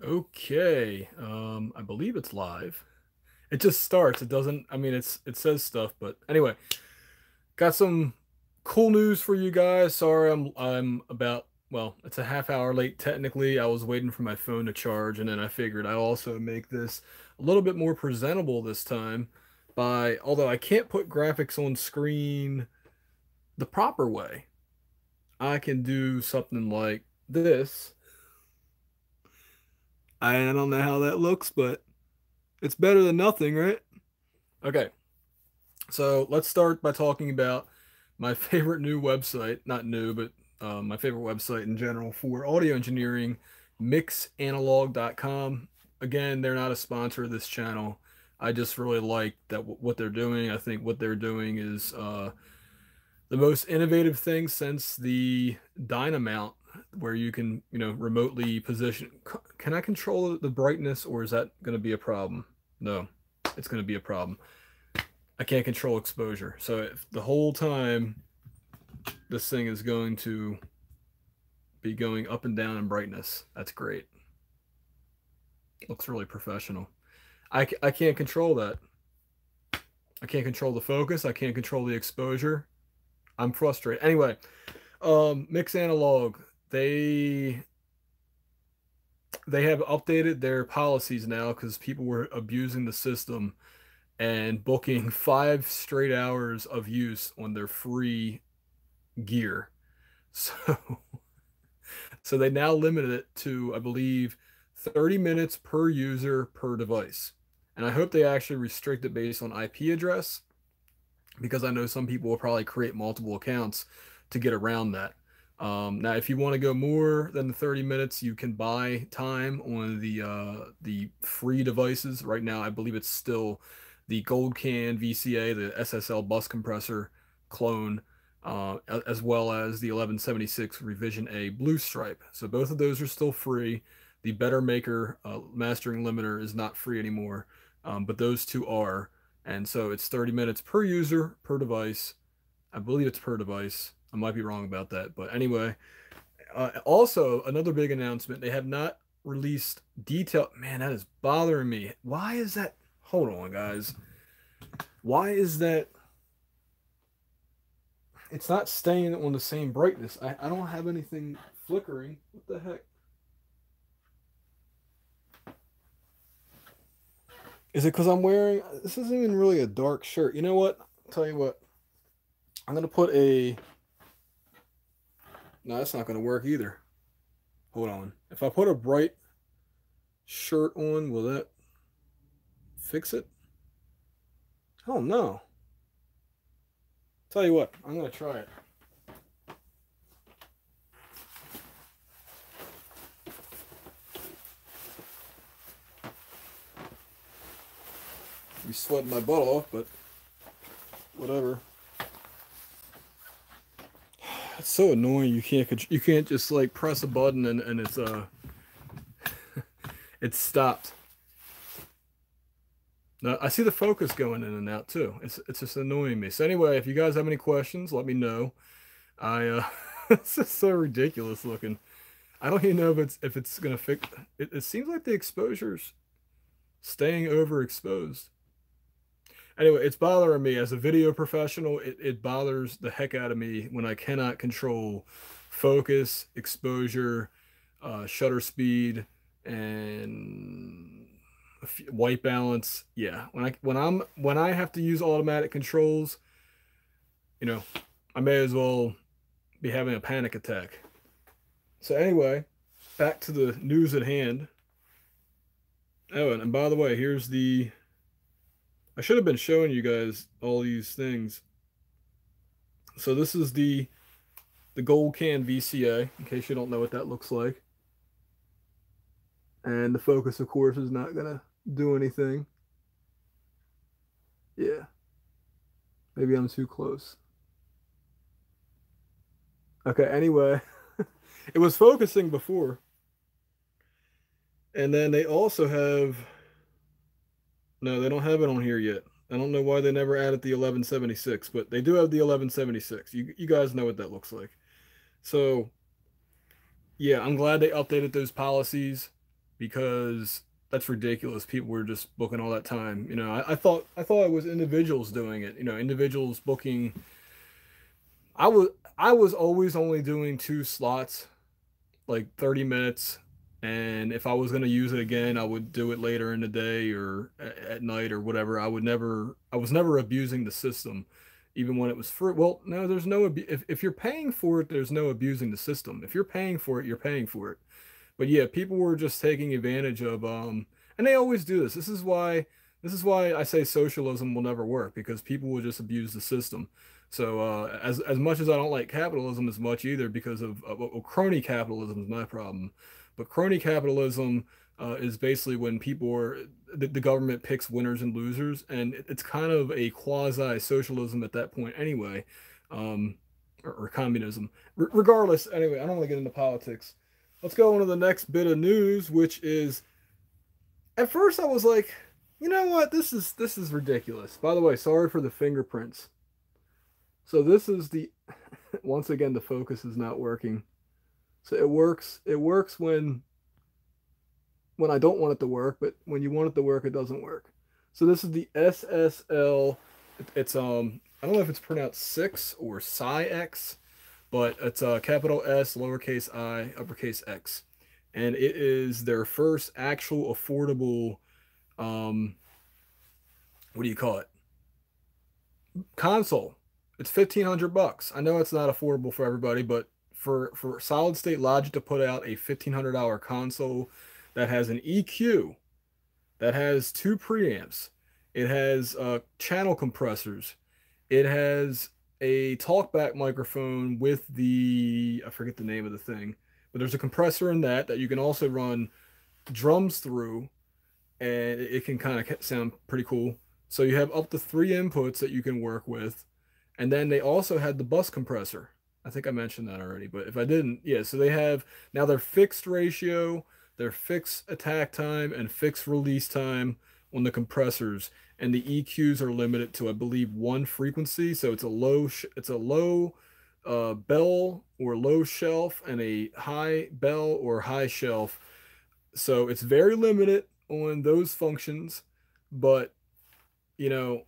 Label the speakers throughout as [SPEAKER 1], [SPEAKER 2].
[SPEAKER 1] Okay, I believe it's live. It just starts. It doesn't, I mean, it says stuff, but anyway, got some cool news for you guys. Sorry, I'm about, well, it's a half hour late technically. I was waiting for my phone to charge, and then I figured I'd also make this a little bit more presentable this time by, although I can't put graphics on screen the proper way, I can do something like this. I don't know how that looks, but it's better than nothing, right? Okay, so let's start by talking about my favorite new website. Not new, but my favorite website in general for audio engineering, mixanalog.com. Again, they're not a sponsor of this channel. I just really like that what they're doing. I think what they're doing is the most innovative thing since the Dynamount, where you can, remotely position. Can I control the brightness, or is that going to be a problem? No, it's going to be a problem. I can't control exposure. So if the whole time this thing is going to be going up and down in brightness, that's great. Looks really professional. I can't control that. I can't control the focus. I can't control the exposure. I'm frustrated. Anyway, Mix Analog, they they have updated their policies now because people were abusing the system and booking 5 straight hours of use on their free gear. So so they now limited it to, I believe, 30 minutes per user per device. And I hope they actually restrict it based on IP address, because I know some people will probably create multiple accounts to get around that. Now, if you want to go more than the 30 minutes, you can buy time on the free devices. Right now, I believe it's still the Gold Can VCA, the SSL bus compressor clone, as well as the 1176 Revision A Blue Stripe. So both of those are still free. The Better Maker mastering limiter is not free anymore, but those two are. And so it's 30 minutes per user per device. I believe it's per device. I might be wrong about that, but anyway. Also, another big announcement: they have not released detail. Man, that is bothering me. Why is that? Hold on, guys. Why is that? It's not staying on the same brightness. I don't have anything flickering. What the heck? Is it because I'm wearing? This isn't even really a dark shirt. You know what? I'll tell you what. I'm gonna put a. No, that's not gonna work either. Hold on. If I put a bright shirt on, will that fix it? Oh no. Tell you what, I'm gonna try it. You sweating my butt off, but whatever. It's so annoying. You can't just like press a button and it's it's stopped. Now, I see the focus going in and out too. It's just annoying me. So anyway, if you guys have any questions, let me know. I It's just so ridiculous looking. I don't even know if it's gonna fix it. It seems like the exposure's staying overexposed. Anyway, it's bothering me as a video professional. It bothers the heck out of me when I cannot control focus, exposure, shutter speed, and white balance. Yeah, when I have to use automatic controls, you know, I may as well be having a panic attack. So anyway, back to the news at hand. Oh, and by the way, here's the. I should have been showing you guys all these things. So this is the Gold Can VCA, in case you don't know what that looks like. And the focus, of course, is not gonna do anything. Yeah, maybe I'm too close. Okay, anyway, it was focusing before. And then they also have, no, they don't have it on here yet. I don't know why they never added the 1176, but they do have the 1176. You guys know what that looks like. So, yeah, I'm glad they updated those policies. because that's ridiculous. People were just booking all that time. You know, I thought it was individuals doing it. You know, individuals booking. I was always only doing 2 slots, like 30 minutes. And if I was going to use it again, I would do it later in the day or at night or whatever. I was never abusing the system, even when it was free. Well, no, there's no, if you're paying for it, there's no abusing the system. If you're paying for it, you're paying for it. But yeah, people were just taking advantage of, and they always do this. This is why I say socialism will never work, because people will just abuse the system. So as much as I don't like capitalism as much either, because of well, crony capitalism is my problem. But crony capitalism is basically when people are the government picks winners and losers, and it's kind of a quasi socialism at that point anyway, um, or communism. Regardless, anyway, I don't want to get into politics. Let's go on to the next bit of news, which is, at first I was like, you know what, this is ridiculous. By the way, sorry for the fingerprints. So this is the once again the focus is not working. So it works when I don't want it to work, but when you want it to work, it doesn't work. So this is the SSL. It's I don't know if it's pronounced SiX or SiX, but it's capital S, lowercase I, uppercase X. And it is their first actual affordable, what do you call it? Console. It's $1,500. I know it's not affordable for everybody, but for solid state logic to put out a $1,500 console that has an EQ, that has 2 preamps, it has channel compressors, it has a talkback microphone with the, I forget the name of the thing, but there's a compressor in that you can also run drums through, and it can kind of sound pretty cool. So you have up to 3 inputs that you can work with. And then they also had the bus compressor. I think I mentioned that already, but if I didn't, yeah, so they have now their fixed ratio, their fixed attack time, and fixed release time on the compressors, and the EQs are limited to, I believe, 1 frequency. So it's a low bell or low shelf, and a high bell or high shelf. So it's very limited on those functions, but you know,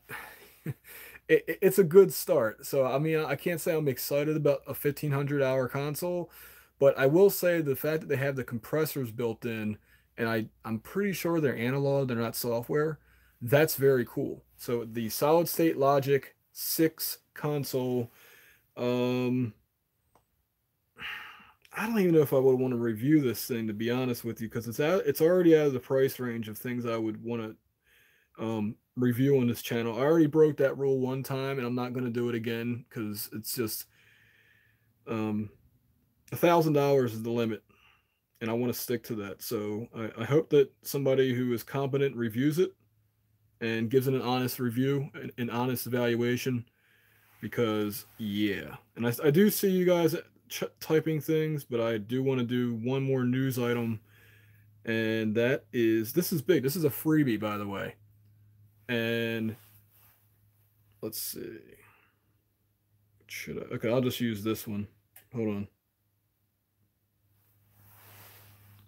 [SPEAKER 1] it's a good start. So I mean, I can't say I'm excited about a $1,500 console, but I will say the fact that they have the compressors built in, and I'm pretty sure they're analog, they're not software. That's very cool. So the solid state logic 6 console, um, I don't even know if I would want to review this thing, to be honest with you, because it's already out of the price range of things I would want to review on this channel. I already broke that rule one time, and I'm not going to do it again, because it's just $1,000 is the limit, and I want to stick to that. So I hope that somebody who is competent reviews it and gives it an honest review, an honest evaluation, because yeah. And I do see you guys typing things, but I do want to do one more news item, and that is, this is big. This is a freebie, by the way. And let's see. Okay, I'll just use this one. Hold on.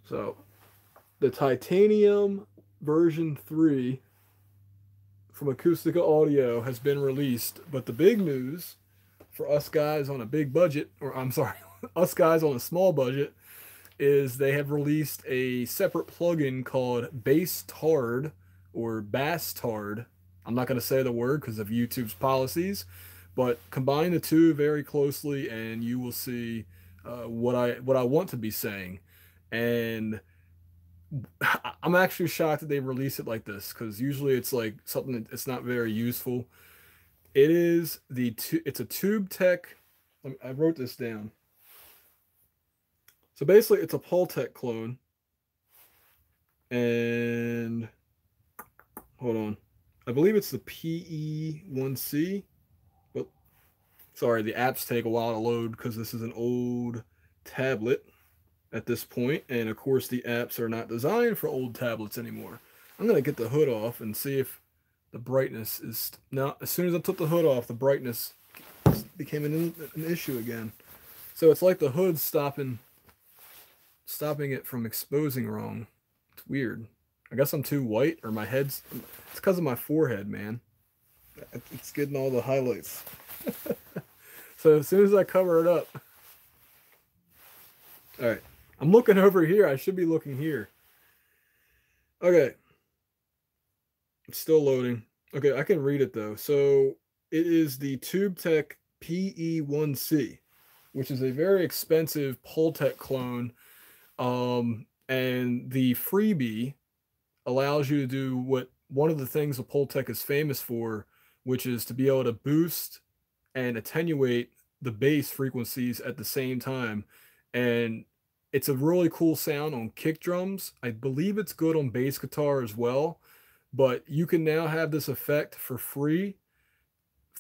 [SPEAKER 1] So, the Titanium version 3 from Acustica Audio has been released, but the big news for us guys on a big budget, or I'm sorry, us guys on a small budget, is they have released a separate plugin called Bastard or Bastard. I'm not going to say the word because of YouTube's policies, but combine the two very closely and you will see what I want to be saying. And I'm actually shocked that they release it like this, because usually it's like something that's not very useful. It is it's a Tube Tech. I wrote this down. So basically, it's a Pultec clone. And hold on, I believe it's the PE1C. But sorry, the apps take a while to load because this is an old tablet at this point, and of course the apps are not designed for old tablets anymore. I'm gonna get the hood off and see if the brightness is now. As soon as I took the hood off, the brightness became an issue again. So it's like the hood's stopping it from exposing wrong. It's weird. I guess I'm too white, or my head's... It's because of my forehead, man. It's getting all the highlights. So as soon as I cover it up... Alright. I'm looking over here. I should be looking here. Okay. It's still loading. Okay, I can read it though. So it is the TubeTech PE1C, which is a very expensive Pultec clone. And the FREEbie allows you to do what one of the things a Pultec is famous for, which is to be able to boost and attenuate the bass frequencies at the same time. And it's a really cool sound on kick drums. I believe it's good on bass guitar as well. But you can now have this effect for free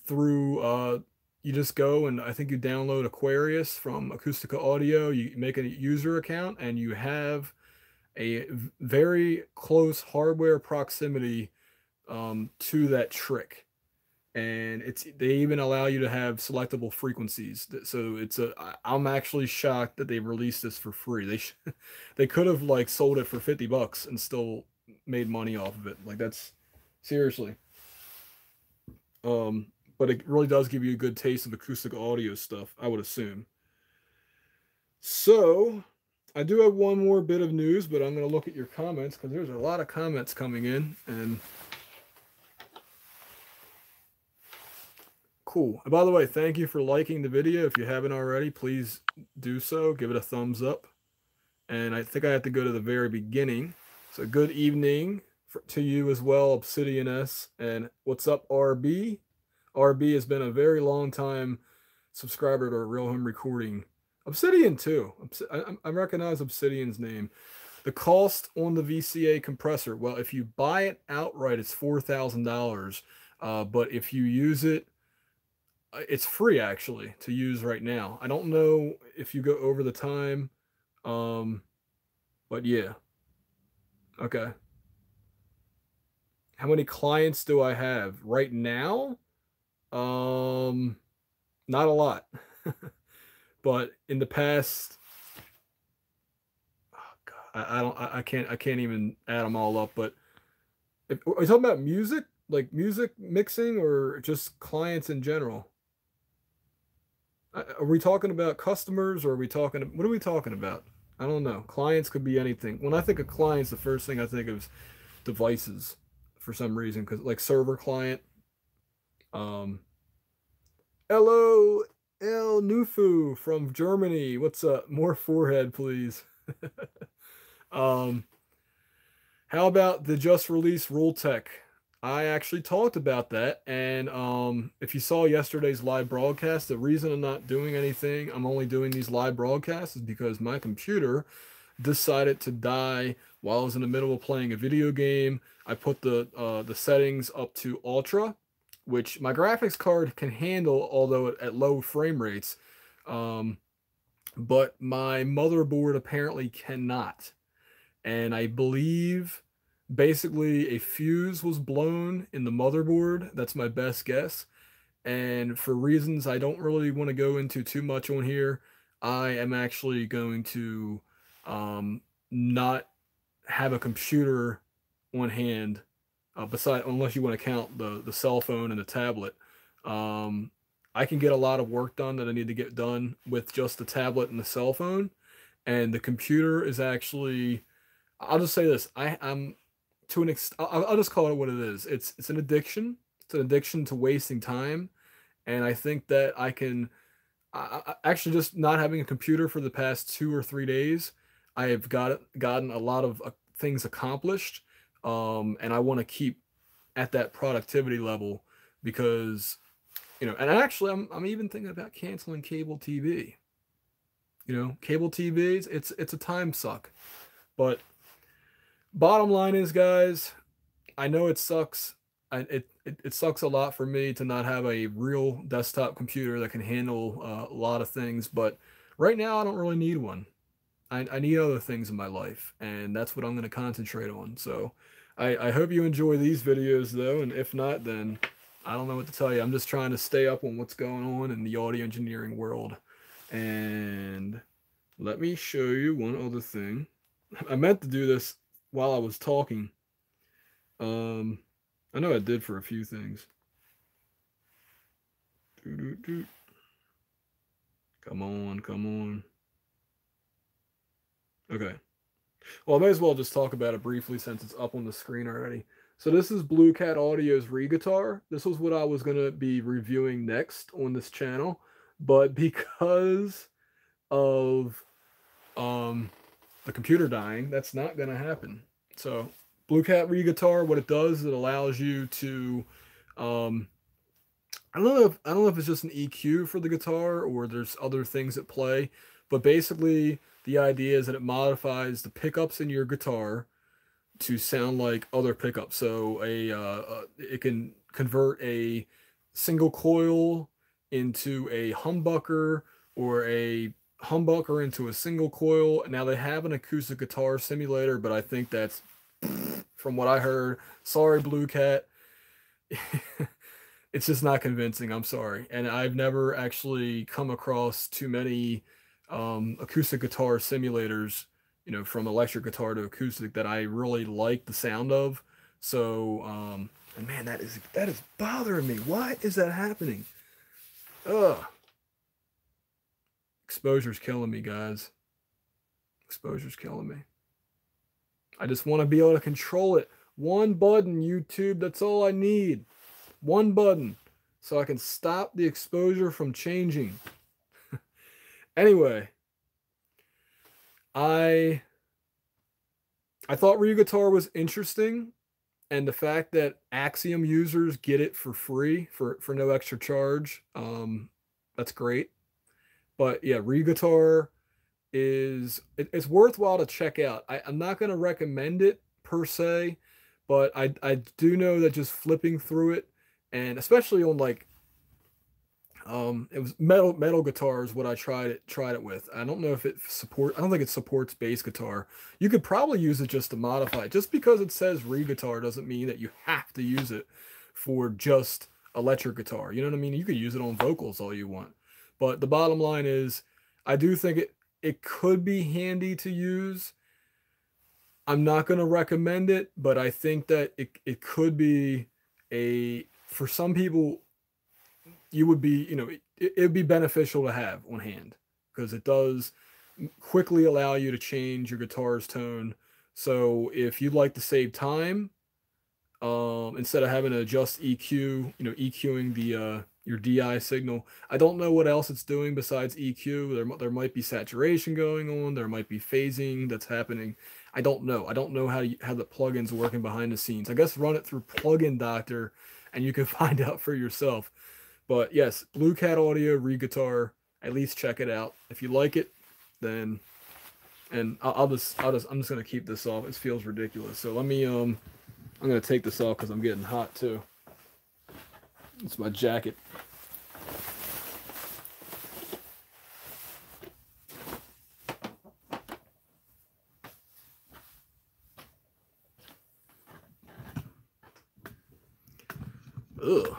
[SPEAKER 1] through, you just go and I think you download Aquarius from Acustica Audio, you make a user account, and you have a very close hardware proximity to that trick. And they even allow you to have selectable frequencies. So I'm actually shocked that they released this for free. They could have like sold it for $50 and still made money off of it. Like, that's seriously. But it really does give you a good taste of acoustic audio stuff, I would assume. So I do have one more bit of news, but I'm going to look at your comments because there's a lot of comments coming in. And cool. And by the way, thank you for liking the video. If you haven't already, please do so. Give it a thumbs up. And I think I have to go to the very beginning. So good evening to you as well, Obsidian S. And what's up, RB? RB has been a very long time subscriber to Real Home Recording. Obsidian too. I recognize Obsidian's name. The cost on the VCA compressor, well, if you buy it outright, it's $4,000. But if you use it, it's free actually to use right now. I don't know if you go over the time, but yeah. Okay. How many clients do I have right now? Not a lot. But in the past, oh God, I can't even add them all up. But are you talking about music, like music mixing, or just clients in general? Are we talking about customers, or are we talking? What are we talking about? I don't know. Clients could be anything. When I think of clients, the first thing I think of is devices for some reason, because like server client. Hello, El Nufu from Germany. What's up? More forehead, please. How about the just released Realtek? I actually talked about that, and if you saw yesterday's live broadcast, the reason I'm not doing anything, I'm only doing these live broadcasts, is because my computer decided to die while I was in the middle of playing a video game. I put the settings up to ultra, which my graphics card can handle, although at low frame rates. But my motherboard apparently cannot. And I believe basically a fuse was blown in the motherboard. That's my best guess. And for reasons I don't really want to go into too much on here, I am actually going to not have a computer on hand, unless you want to count the cell phone and the tablet. I can get a lot of work done that I need to get done with just the tablet and the cell phone. And the computer is actually, I'll just say this, I'm to an extent, I'll just call it what it is. It's an addiction. It's an addiction to wasting time. And I think that I actually, just not having a computer for the past 2 or 3 days, I have gotten a lot of things accomplished. And I want to keep at that productivity level because, and actually I'm even thinking about canceling cable TV. Cable TVs, it's a time suck. But bottom line is, guys, I know it sucks. It sucks a lot for me to not have a real desktop computer that can handle a lot of things, but right now I don't really need one. I need other things in my life, and that's what I'm going to concentrate on. So I hope you enjoy these videos, though, and if not, then I don't know what to tell you. I'm just trying to stay up on what's going on in the audio engineering world. And let me show you one other thing. I meant to do this while I was talking. I know I did for a few things. Come on, come on. Okay. Well, I may as well just talk about it briefly since it's up on the screen already. So this is Blue Cat Audio's Re-Guitar. This was what I was going to be reviewing next on this channel, but because of the computer dying, that's not going to happen. So Blue Cat Re-Guitar, what it does is it allows you to I don't know if it's just an EQ for the guitar or there's other things at play, but basically the idea is that it modifies the pickups in your guitar to sound like other pickups. So it can convert a single coil into a humbucker or a humbucker into a single coil. Now they have an acoustic guitar simulator, but I think that's from what I heard. Sorry, Blue Cat. It's just not convincing. I'm sorry. And I've never actually come across too many acoustic guitar simulators, you know, from electric guitar to acoustic that I really like the sound of. So, and man, that is bothering me. Why is that happening? Ugh. Exposure's killing me, guys. Exposure's killing me. I just want to be able to control it. One button, YouTube. That's all I need. One button so I can stop the exposure from changing. Anyway, I thought Re-Guitar was interesting, and the fact that Axiom users get it for free for no extra charge, that's great. But yeah, Re-Guitar it's worthwhile to check out. I'm not going to recommend it per se, but I do know that just flipping through it, and especially on like it was metal guitars what I tried it with. I don't know if I don't think it supports bass guitar. You could probably use it just to modify it. Just because it says Re-Guitar doesn't mean that you have to use it for just electric guitar. You know what I mean? You could use it on vocals all you want. But the bottom line is I do think it could be handy to use. I'm not going to recommend it, but I think that it could be for some people, you would be, you know, it would be beneficial to have on hand because it does quickly allow you to change your guitar's tone. So if you'd like to save time, instead of having to adjust EQ, you know, EQing the your DI signal, I don't know what else it's doing besides EQ. There might be saturation going on. There might be phasing that's happening. I don't know. I don't know how the plugin's working behind the scenes. I guess run it through Plugin Doctor, and you can find out for yourself. But yes, Blue Cat Audio Re-Guitar. At least check it out. If you like it, then I'm just gonna keep this off. It feels ridiculous. So let me I'm gonna take this off because I'm getting hot too. It's my jacket. Ugh.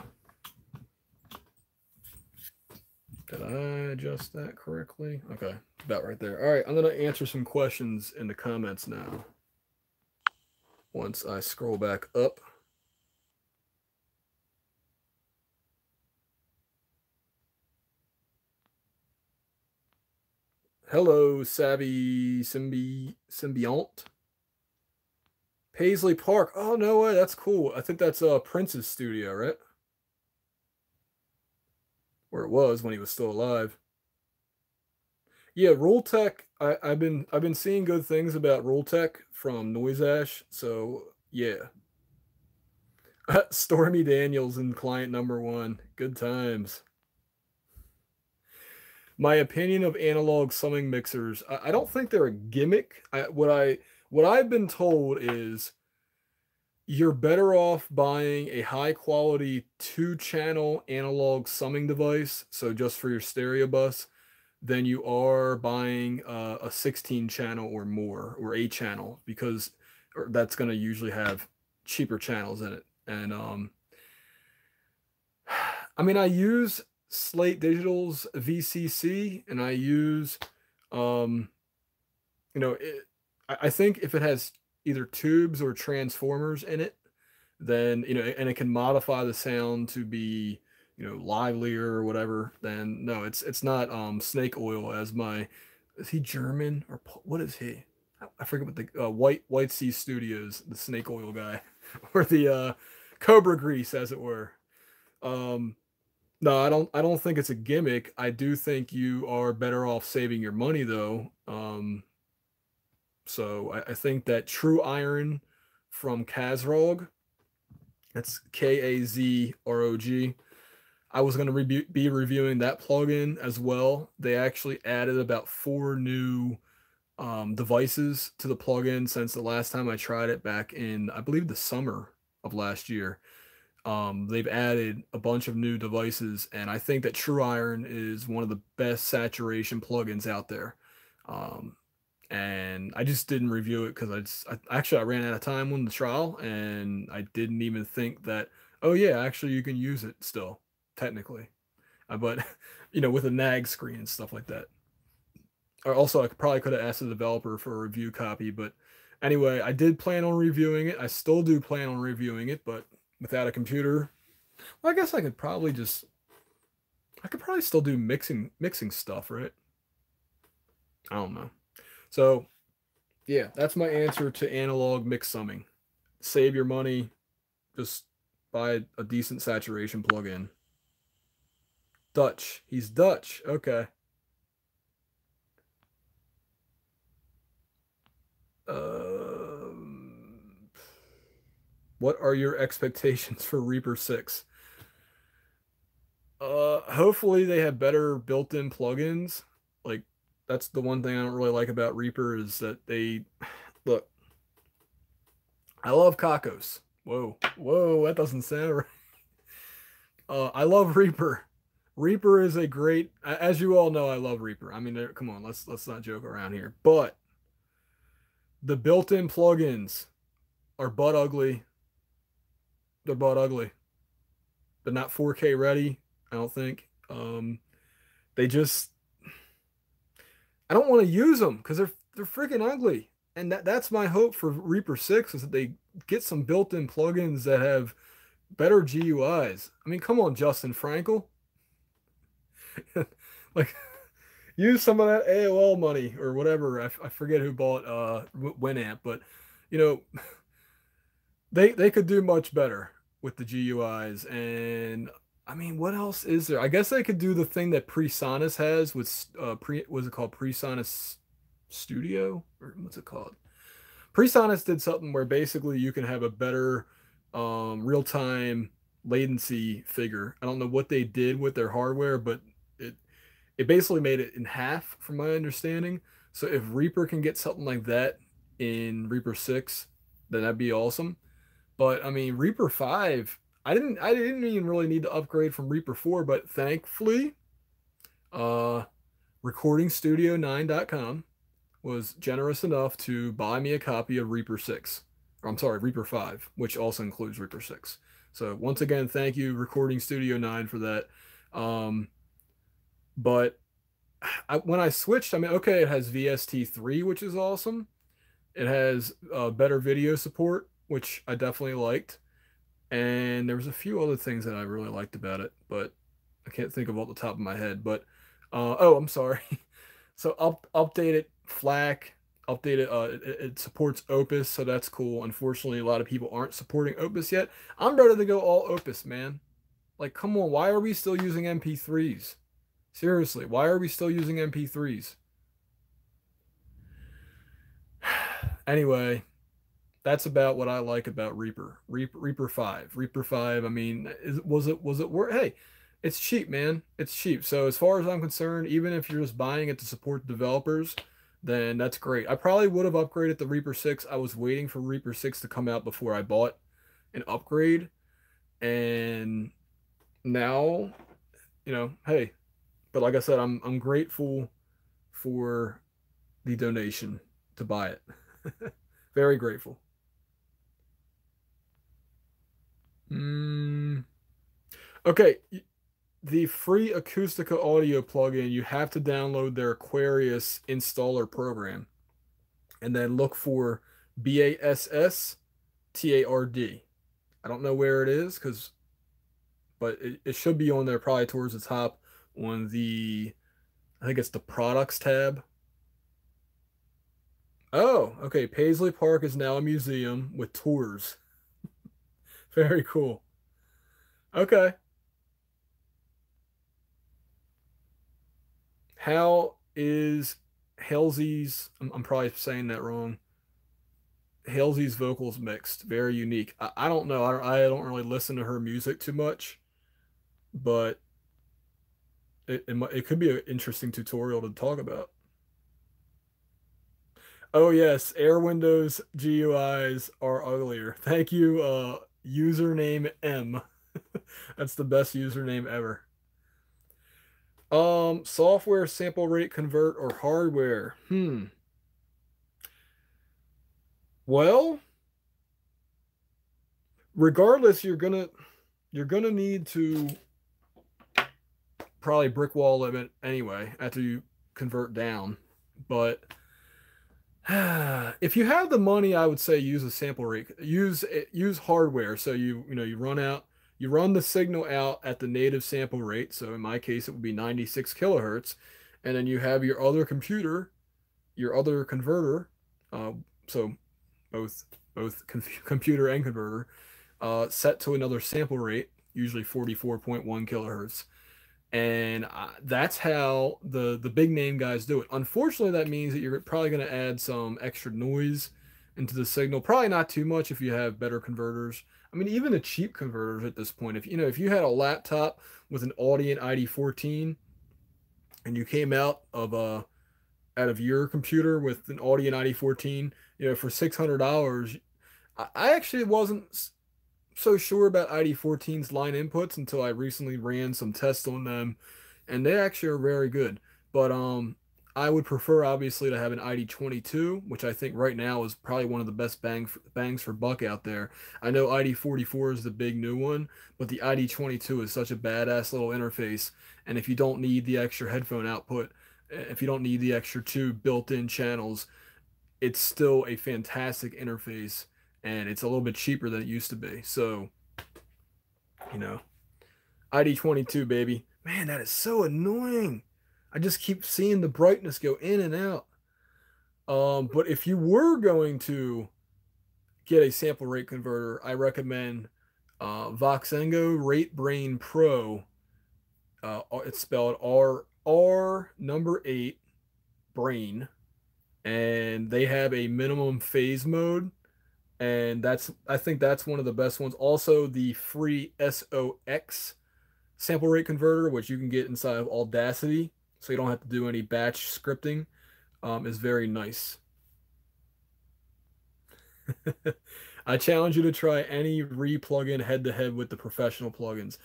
[SPEAKER 1] Did I adjust that correctly? Okay, about right there. All right, I'm gonna answer some questions in the comments now. Once I scroll back up. Hello, Savvy Symbiont. Paisley Park. Oh, no way. That's cool. I think that's Prince's studio, right? Where it was when he was still alive. Yeah, Rule Tech. I've been seeing good things about Rule Tech from Noise Ash. So yeah. Stormy Daniels in client number 1. Good times. My opinion of analog summing mixers. I don't think they're a gimmick. What I've been told is you're better off buying a high quality 2-channel analog summing device, so just for your stereo bus, than you are buying a 16-channel or more, or 8-channel, because that's going to usually have cheaper channels in it. And I mean, I use Slate Digital's VCC, and I use you know, I think if it has either tubes or transformers in it, then, and it can modify the sound to be, livelier or whatever, then no, it's not snake oil as my, is he German or what is he? I forget what the White Sea Studios, the snake oil guy, or the Cobra Grease, as it were. Um, no, I don't think it's a gimmick. I do think you are better off saving your money though. So I think that True Iron from Kazrog, that's Kazrog. I was going to be reviewing that plugin as well. They actually added about 4 new devices to the plugin since the last time I tried it back in, I believe, the summer of last year. They've added a bunch of new devices, and I think that True Iron is one of the best saturation plugins out there. Um, and I just didn't review it because I ran out of time on the trial, and I didn't even think that, oh yeah, actually you can use it still technically, but with a nag screen and stuff like that. Or also, I probably could have asked the developer for a review copy, but anyway, I did plan on reviewing it. I still do plan on reviewing it, but without a computer, well, I guess I could probably still do mixing stuff, right? I don't know. So yeah, that's my answer to analog mix summing. Save your money, just buy a decent saturation plugin. Dutch. He's Dutch. Okay. What are your expectations for Reaper 6? Hopefully they have better built-in plugins. Like, that's the one thing I don't really like about Reaper is that they look. I love Kakos. Whoa, that doesn't sound right. I love Reaper. Reaper is a great, as you all know, I love Reaper. I mean, come on, let's not joke around here. But the built-in plugins are butt ugly. They're butt ugly. They're not 4K ready, I don't think. They just, I don't want to use them because they're freaking ugly. And that's my hope for Reaper 6 is that they get some built-in plugins that have better GUIs. I mean, come on, Justin Frankel. Like, use some of that AOL money or whatever. I forget who bought Winamp, but you know, they could do much better with the GUIs. And I mean, what else is there? I guess they could do the thing that PreSonus has with what's it called? PreSonus Studio, or what's it called? PreSonus did something where basically you can have a better real-time latency figure. I don't know what they did with their hardware, but it basically made it in half from my understanding. So if Reaper can get something like that in Reaper 6, then that'd be awesome. But I mean, Reaper 5, I didn't even really need to upgrade from Reaper 4, but thankfully, uh recordingstudio9.com was generous enough to buy me a copy of Reaper 6. Or I'm sorry, Reaper 5, which also includes Reaper 6. So once again, thank you, Recording Studio 9, for that. But when I switched, I mean, okay, it has VST3, which is awesome. It has better video support, which I definitely liked. And there was a few other things that I really liked about it, but I can't think of all the top of my head. But oh, I'm sorry. So updated FLAC, updated. It supports Opus, so that's cool. Unfortunately, a lot of people aren't supporting Opus yet. I'm ready to go all Opus, man. Like, come on, why are we still using MP3s? Seriously, why are we still using MP3s? Anyway, that's about what I like about Reaper. Reaper 5. Reaper 5, I mean, was it worth? Hey, it's cheap, man. It's cheap. So as far as I'm concerned, even if you're just buying it to support developers, then that's great. I probably would have upgraded the Reaper 6. I was waiting for Reaper 6 to come out before I bought an upgrade. And now, hey, but like I said, I'm grateful for the donation to buy it. Very grateful. Okay, the free Acustica audio plugin, you have to download their Aquarius installer program and then look for Basstard. I don't know where it is but it should be on there probably towards the top on the, I think it's the products tab. Oh, okay. Paisley Park is now a museum with tours. Very cool. Okay. How is Halsey's, I'm probably saying that wrong. Halsey's vocals mixed, very unique. I don't know. I don't really listen to her music too much, but it could be an interesting tutorial to talk about. Oh yes, Air Windows GUIs are uglier. Thank you, username M. That's the best username ever. Software sample rate convert or hardware? Well, regardless, you're gonna need to probably brick wall limit anyway after you convert down. But if you have the money, I would say use a sample rate. Use hardware. So you run the signal out at the native sample rate. So in my case, it would be 96 kilohertz, and then you have your other converter. Uh, so both computer and converter set to another sample rate, usually 44.1 kilohertz. And that's how the big name guys do it. Unfortunately, that means that you're probably going to add some extra noise into the signal. Probably not too much if you have better converters. I mean, even the cheap converters at this point, if you had a laptop with an Audient ID14 and you came out of your computer with an Audient ID14, for $600, I actually wasn't so sure about ID14's line inputs until I recently ran some tests on them, and they actually are very good. But I would prefer obviously to have an ID22, which I think right now is probably one of the best bangs for buck out there. I know ID44 is the big new one, but the ID22 is such a badass little interface. And if you don't need the extra headphone output, if you don't need the extra two built-in channels, it's still a fantastic interface, and it's a little bit cheaper than it used to be. So, you know, ID22, baby. Man, that is so annoying. I just keep seeing the brightness go in and out. But if you were going to get a sample rate converter, I recommend Voxengo Rate Brain Pro. It's spelled R number 8 brain, and they have a minimum phase mode, and I think that's one of the best ones. Also, the free SOX sample rate converter, which you can get inside of Audacity, so you don't have to do any batch scripting, is very nice. I challenge you to try any plugin head to head with the professional plugins.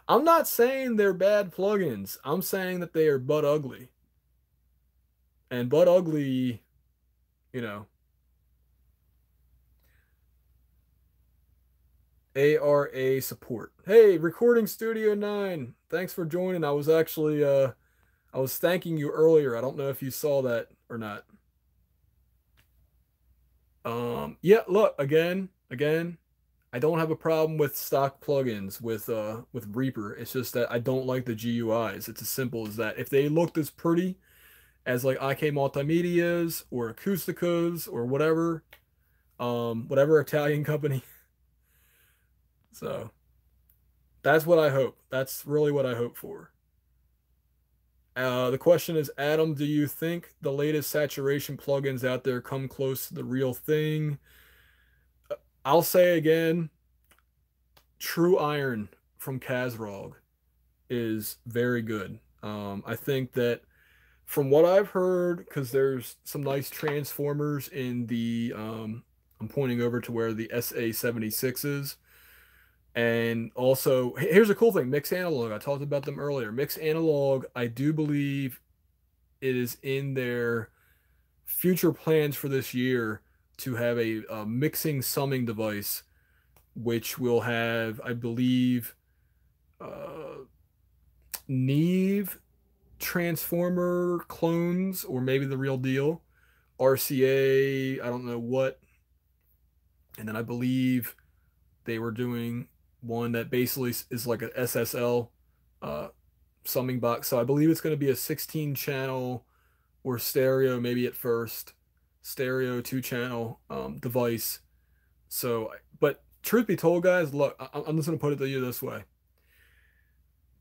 [SPEAKER 1] I'm not saying they're bad plugins. I'm saying that they are butt ugly. And butt ugly, you know, ARA support. Hey, Recording Studio 9. Thanks for joining. I was thanking you earlier. I don't know if you saw that or not. Yeah, look, again, I don't have a problem with stock plugins with Reaper. It's just that I don't like the GUIs. It's as simple as that. If they looked as pretty as like IK Multimedia's or Acustica's or whatever Italian company. So that's what I hope. That's really what I hope for. The question is, Adam, do you think the latest saturation plugins out there come close to the real thing? I'll say again, True Iron from Kazrog is very good. I think that from what I've heard, because there's some nice transformers in I'm pointing over to where the SA76 is. And also, here's a cool thing, Mix Analog. I talked about them earlier. Mix Analog, I do believe it is in their future plans for this year to have a mixing summing device, which will have, I believe, Neve transformer clones, or maybe the real deal, RCA, I don't know what, And then I believe they were doing one that basically is like a SSL uh, summing box. So I believe it's going to be a 16 channel or stereo, maybe at first, stereo 2 channel device. So, but truth be told, guys, look, I'm just going to put it to you this way.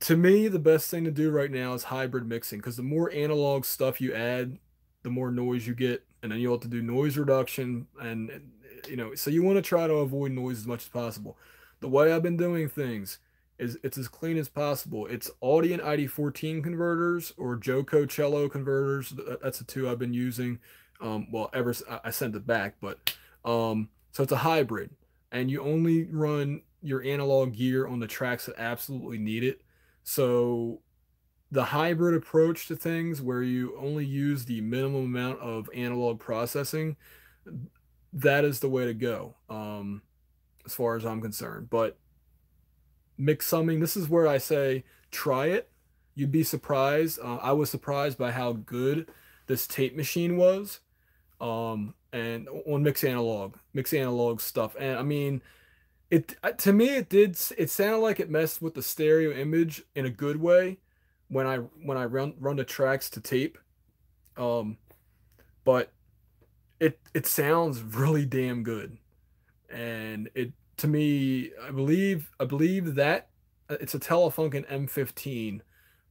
[SPEAKER 1] To me, the best thing to do right now is hybrid mixing because the more analog stuff you add, the more noise you get, and then you'll have to do noise reduction, and so you want to try to avoid noise as much as possible. The way I've been doing things is it's as clean as possible. It's Audient ID14 converters or Joco Cello converters. That's the two I've been using. Well, I sent it back, but so it's a hybrid, and you only run your analog gear on the tracks that absolutely need it. So the hybrid approach to things where you only use the minimum amount of analog processing, that is the way to go, as far as I'm concerned. But mix summing, this is where I say try it. You'd be surprised. I was surprised by how good this tape machine was. And on mix analog stuff. And I mean, it to me it sounded like it messed with the stereo image in a good way when I run the tracks to tape. Um, but it sounds really damn good. And it to me, I believe that it's a Telefunken M15,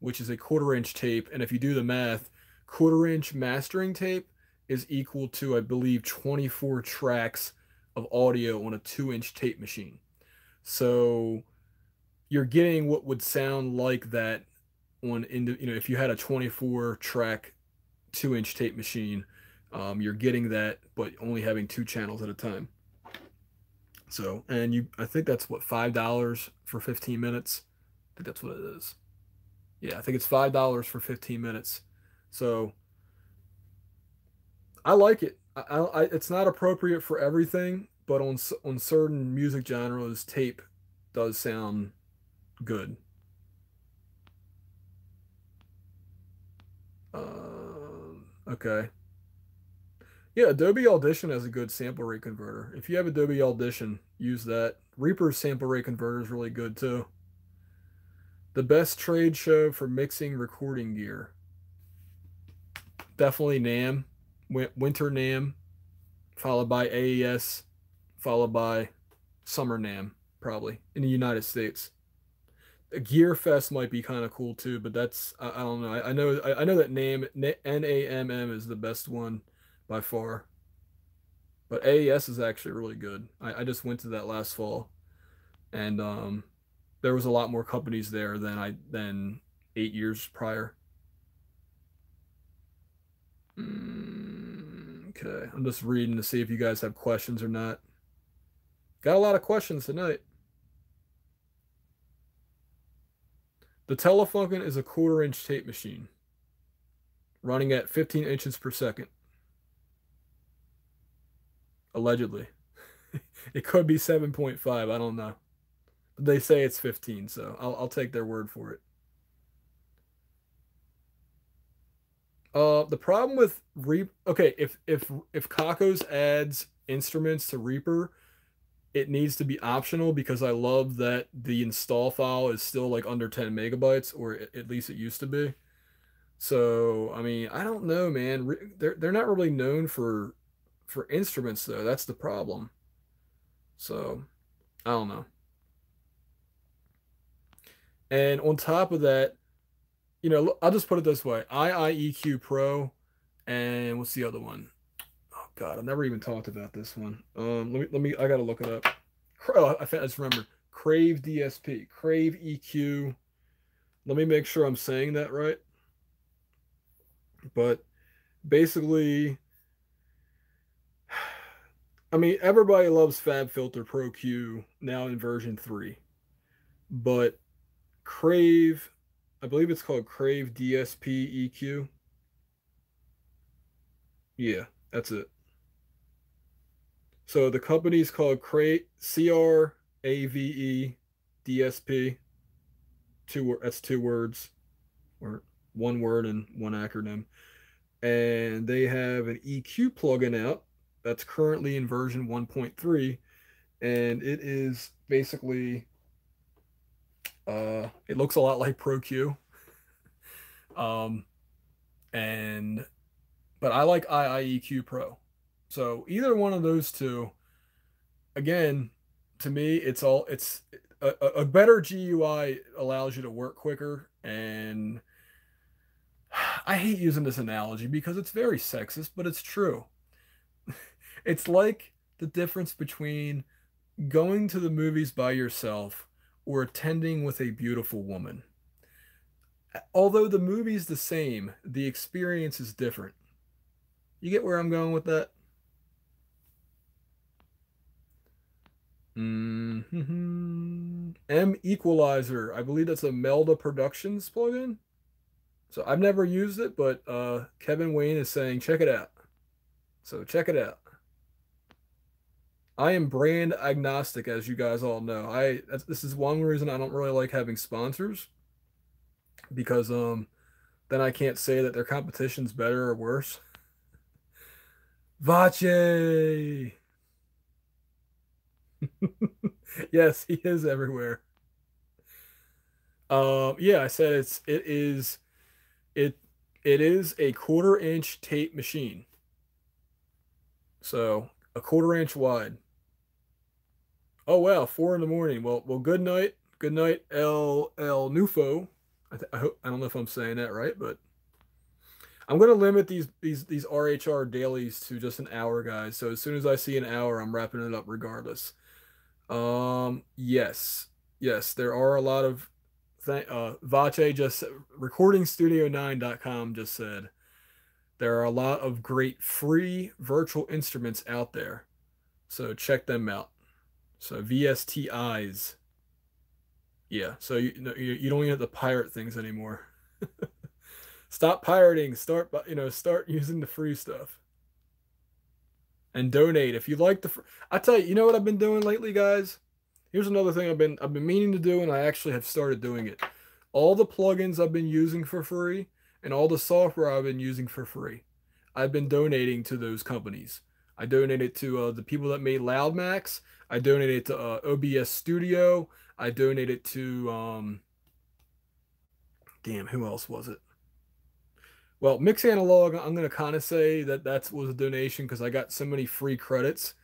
[SPEAKER 1] which is a 1/4 inch tape, and if you do the math, 1/4 inch mastering tape is equal to, I believe, 24 tracks of audio on a 2 inch tape machine. So you're getting what would sound like that if you had a 24 track 2 inch tape machine, you're getting that, but only having 2 channels at a time. So, and I think that's what, $5 for 15 minutes. I think that's what it is. Yeah, I think it's $5 for 15 minutes. So I like it. It's not appropriate for everything, but on certain music genres, tape does sound good. Okay. Yeah, Adobe Audition has a good sample rate converter. If you have Adobe Audition, use that. Reaper's sample rate converter is really good too. The best trade show for mixing recording gear. Definitely NAMM, Winter NAMM, followed by AES, followed by Summer NAMM, probably in the United States. A Gear Fest might be kind of cool too, but I don't know. I know that NAMM is the best one by far. But AES is actually really good. I just went to that last fall, and there was a lot more companies there than 8 years prior. Okay, I'm just reading to see if you guys have questions or not. Got a lot of questions tonight. The Telefunken is a 1/4 inch tape machine running at 15 inches per second, allegedly. It could be 7.5, I don't know. But they say it's 15, so I'll take their word for it. The problem with okay, if Kakos adds instruments to Reaper, it needs to be optional because I love that the install file is still like under 10 megabytes, or at least it used to be. So, I mean, I don't know, man. They're not really known for instruments though. That's the problem. So, I don't know. And on top of that, I'll just put it this way. IIEQ Pro and what's the other one? Oh God, I've never even talked about this one. Let me I gotta look it up. Oh, I just remember. Crave DSP, Crave EQ. Let me make sure I'm saying that right. But basically, I mean, everybody loves FabFilter Pro Q now in version 3. But Crave, I believe it's called Crave DSP EQ. Yeah, that's it. So the company is called CRAVE DSP. That's 2 words, or 1 word and 1 acronym. And they have an EQ plugin out that's currently in version 1.3, and it is basically it looks a lot like ProQ. Um, and but I like IIEQ Pro. So either one of those two, again, to me, it's a better GUI allows you to work quicker. And I hate using this analogy because it's very sexist, but it's true. It's like the difference between going to the movies by yourself or attending with a beautiful woman. Although the movie's the same, the experience is different. You get where I'm going with that? M Equalizer. I believe that's a Melda Productions plugin. So I've never used it, but Kevin Wayne is saying check it out. So check it out. I am brand agnostic, as you guys all know. This is one reason I don't really like having sponsors because then I can't say that their competition's better or worse. Vache. Yes, he is everywhere. Yeah, I said it it is a 1/4 inch tape machine. So a 1/4 inch wide. Oh wow, 4 in the morning. Well, good night, El Nufo. I hope I don't know if I'm saying that right, but I'm gonna limit these RHR dailies to just an hour, guys. So as soon as I see an hour, I'm wrapping it up regardless. Yes, yes, there are a lot of Vache just recordingstudio9.com just said there are a lot of great free virtual instruments out there. So check them out. So VSTIs. Yeah, so you don't even have to pirate things anymore. Stop pirating. Start using the free stuff and donate if you like I tell you, you know what I've been doing lately, guys? Here's another thing I've been meaning to do, and I actually have started doing it. All the plugins I've been using for free and all the software I've been using for free, I've been donating to those companies. I donated to the people that made LoudMax. I donated to OBS Studio. I donated to damn, who else was it? Well, Mix Analog, I'm gonna kind of say that was a donation because I got so many free credits,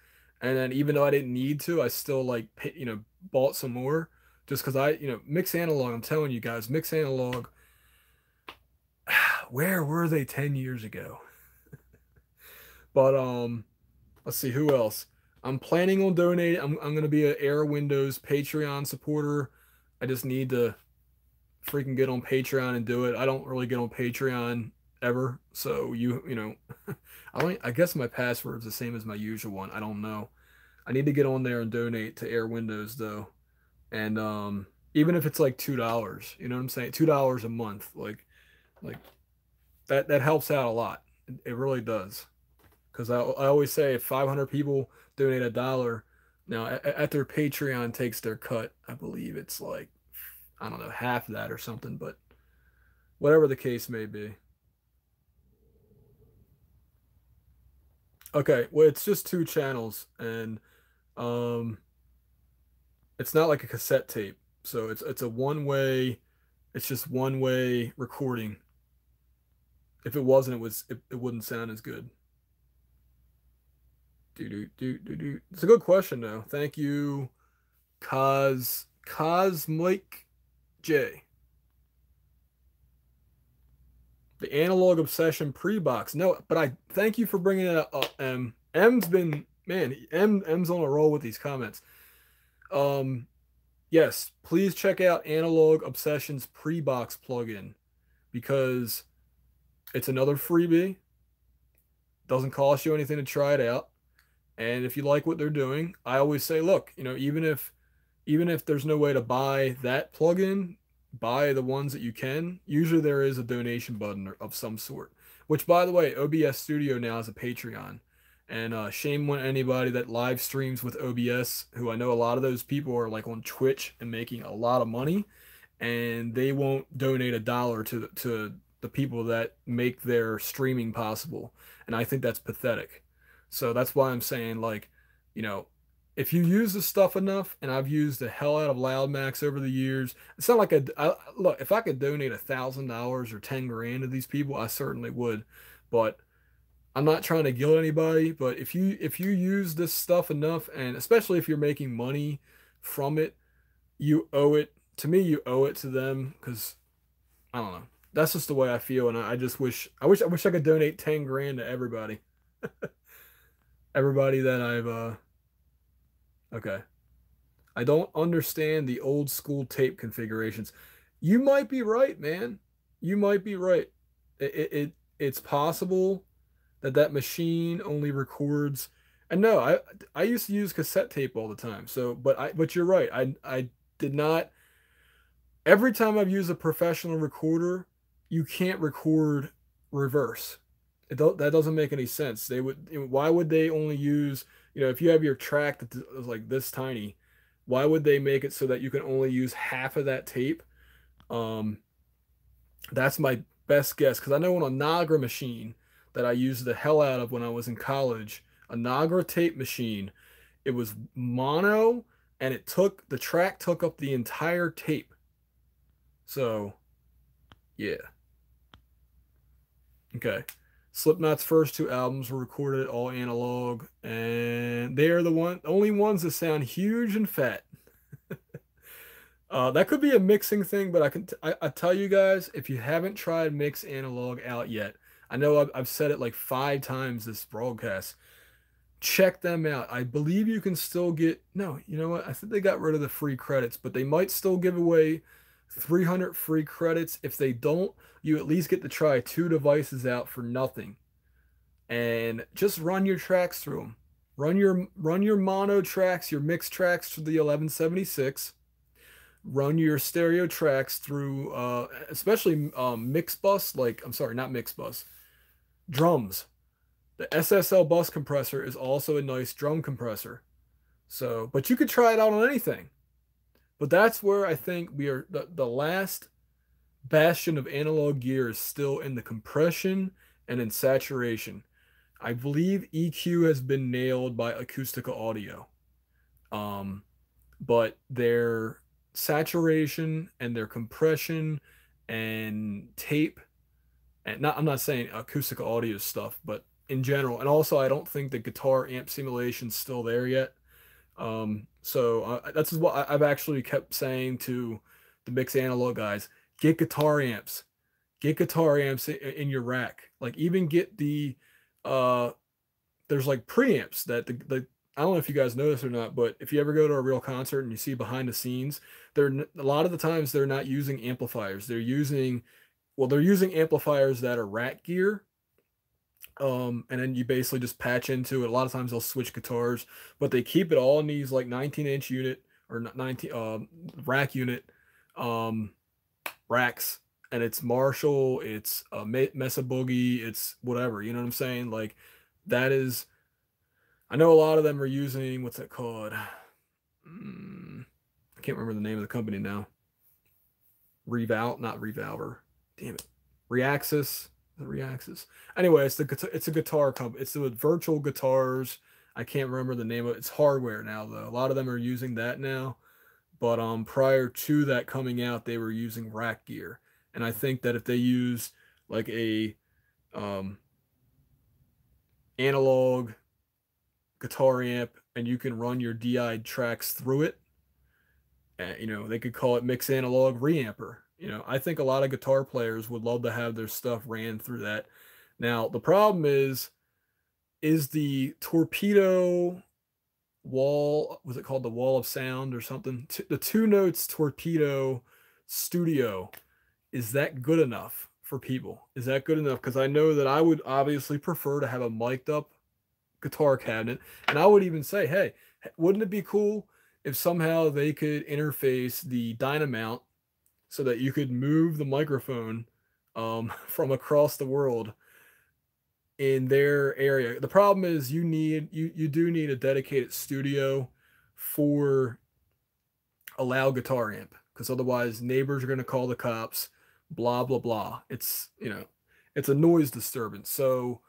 [SPEAKER 1] and then even though I didn't need to, I still like bought some more just because Mix Analog. I'm telling you guys, Mix Analog. Where were they 10 years ago? But let's see who else. I'm planning on donating. I'm gonna be an Air Windows Patreon supporter. I just need to freaking get on Patreon and do it. I don't really get on Patreon ever, so I guess my password's the same as my usual one. I don't know. I need to get on there and donate to Air Windows though. And even if it's like $2, you know what I'm saying? $2 a month, like that helps out a lot. It really does. Because I always say if 500 people donate $1, now after Patreon takes their cut, I believe it's like I don't know, half that or something, but whatever the case may be. Okay, well, it's just 2 channels, and um, it's not like a cassette tape, so it's a one way. It's just one way recording. If it wasn't, it wouldn't sound as good. Do do do do do. It's a good question though. Thank you, Cosmic J. The Analog Obsession pre-box. No, but I thank you for bringing it up. M's been man. M's on a roll with these comments. Um, yes, please check out Analog Obsession's pre-box plugin because it's another freebie. Doesn't cost you anything to try it out. And if you like what they're doing, I always say, look, even if there's no way to buy that plugin, buy the ones that you can. Usually there is a donation button of some sort. Which, by the way, OBS Studio now is a Patreon. And shame on anybody that live streams with OBS, who I know a lot of those people are like on Twitch and making a lot of money, and they won't donate $1 to the people that make their streaming possible. And I think that's pathetic. So that's why I'm saying, like, you know, if you use this stuff enough, and I've used the hell out of Loud Max over the years, it's not like look, if I could donate $1,000 or 10 grand to these people, I certainly would. But I'm not trying to guilt anybody, but if you use this stuff enough, and especially if you're making money from it, you owe it to me. You owe it to them, because I don't know. That's just the way I feel, and I just wish I could donate 10 grand to everybody. Everybody that I've okay. I don't understand the old school tape configurations. You might be right, man. You might be right. It's possible that that machine only records. And no, I used to use cassette tape all the time. So, but you're right. I did not. Every time I've used a professional recorder, you can't record reverse. That doesn't make any sense. Why would they only use, if you have your track that is like this tiny, why would they make it so that you can only use half of that tape? Um, that's my best guess, because I know on a Nagra machine that I used the hell out of when I was in college, a Nagra tape machine, it was mono, and the track took up the entire tape. So, yeah. Okay. Slipknot's first two albums were recorded all analog, and they are the only ones that sound huge and fat. That could be a mixing thing, but I tell you guys, if you haven't tried Mix Analog out yet, I know I've said it like 5 times this broadcast. Check them out. I believe you can still get, no, you know what? I think they got rid of the free credits, but they might still give away 300 free credits. If they don't, you at least get to try 2 devices out for nothing. And just run your tracks through them. Run your mono tracks, your mix tracks to the 1176. Run your stereo tracks through, especially Mixbus, like, I'm sorry, not Mixbus, drums. The SSL bus compressor is also a nice drum compressor. So, but you could try it out on anything. But that's where I think we are, the last bastion of analog gear is still in the compression and in saturation. I believe EQ has been nailed by Acustica Audio. But their saturation and their compression and tape, and I'm not saying Acustica Audio stuff, but in general, and also I don't think the guitar amp simulation's still there yet. So that's what I've actually kept saying to the Mix Analog guys: get guitar amps, in your rack. Like, even get there's like preamps that the I don't know if you guys know this or not, but if you ever go to a real concert and you see behind the scenes, a lot of the times they're not using amplifiers. They're using amplifiers that are rack gear. And then you basically just patch into it. A lot of times they'll switch guitars, but they keep it all in these like 19-inch unit, or 19 rack unit racks, and it's Marshall, it's Mesa Boogie, it's whatever. You know what I'm saying? Like, that is. I know a lot of them are using, what's that called? I can't remember the name of the company now. Not Revolver. Damn it. Reaxis. Reaxis. Anyway, it's a guitar company. It's the virtual guitars. I can't remember the name of it. It's hardware now, though. A lot of them are using that now. But prior to that coming out, they were using rack gear. And I think that if they use like a analog guitar amp, and you can run your DI tracks through it, they could call it Mix Analog Reamper. I think a lot of guitar players would love to have their stuff ran through that. Now, the problem is the torpedo wall, was it called the wall of sound or something? The 2 notes torpedo studio, is that good enough for people? Is that good enough? Because I know that I would obviously prefer to have a mic'd up guitar cabinet, and I would even say, hey, wouldn't it be cool if somehow they could interface the Dynamount so that you could move the microphone from across the world in their area? The problem is you do need a dedicated studio for a loud guitar amp, because otherwise neighbors are going to call the cops, blah blah blah. It's a noise disturbance. So